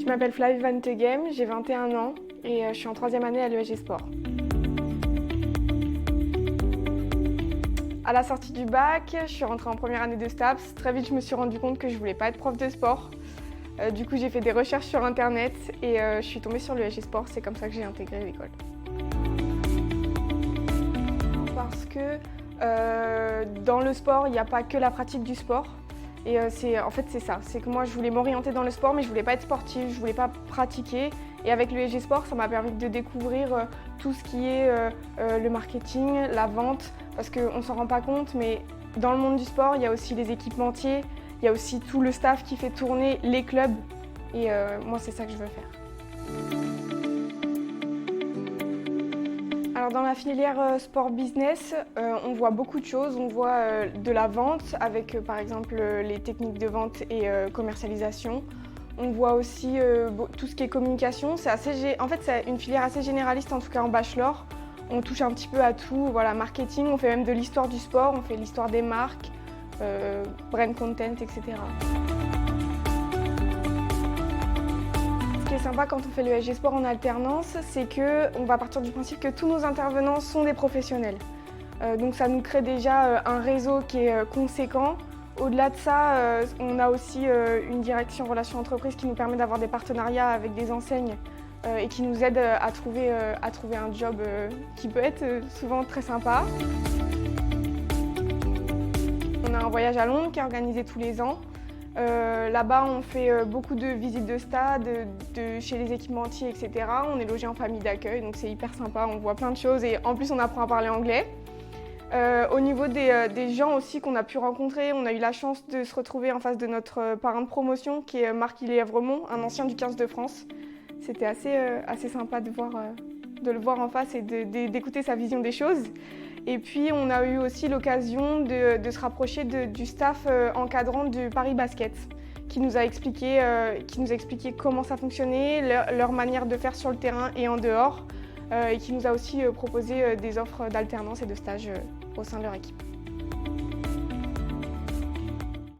m'appelle Flavie Van Teghem, j'ai 21 ans et je suis en 3e année à l'ESG Sport. À la sortie du bac, je suis rentrée en première année de STAPS. Très vite, je me suis rendu compte que je ne voulais pas être prof de sport. Du coup, j'ai fait des recherches sur Internet et je suis tombée sur l'ESG Sport. C'est comme ça que j'ai intégré l'école. Parce que dans le sport, il n'y a pas que la pratique du sport. Et en fait, c'est ça. C'est que moi, je voulais m'orienter dans le sport, mais je ne voulais pas être sportive, je ne voulais pas pratiquer. Et avec l'ESG Sport, ça m'a permis de découvrir tout ce qui est le marketing, la vente, parce qu'on ne s'en rend pas compte, mais dans le monde du sport, il y a aussi les équipementiers, il y a aussi tout le staff qui fait tourner les clubs. Et moi, c'est ça que je veux faire. Alors dans la filière sport business, on voit beaucoup de choses. On voit de la vente avec par exemple les techniques de vente et commercialisation. On voit aussi tout ce qui est communication. En fait, c'est une filière assez généraliste, en tout cas en bachelor. On touche un petit peu à tout, voilà, marketing, on fait même de l'histoire du sport, on fait l'histoire des marques, brand content, etc. Ce qui est sympa quand on fait le l'ESG Sport en alternance, c'est qu'on va partir du principe que tous nos intervenants sont des professionnels. Donc ça nous crée déjà un réseau qui est conséquent. Au-delà de ça, on a aussi une direction relations entreprises qui nous permet d'avoir des partenariats avec des enseignes et qui nous aide à trouver un job qui peut être souvent très sympa. On a un voyage à Londres qui est organisé tous les ans. Là-bas, on fait beaucoup de visites de stade, chez les équipementiers, etc. On est logé en famille d'accueil, donc c'est hyper sympa, on voit plein de choses et en plus on apprend à parler anglais. Au niveau des gens aussi qu'on a pu rencontrer, on a eu la chance de se retrouver en face de notre parrain de promotion qui est Marc-Ilé Evremont, un ancien du 15 de France. C'était assez sympa de le voir en face et d'écouter sa vision des choses. Et puis on a eu aussi l'occasion de se rapprocher du staff encadrant du Paris Basket qui nous a expliqué comment ça fonctionnait, leur manière de faire sur le terrain et en dehors et qui nous a aussi proposé des offres d'alternance et de stage au sein de leur équipe.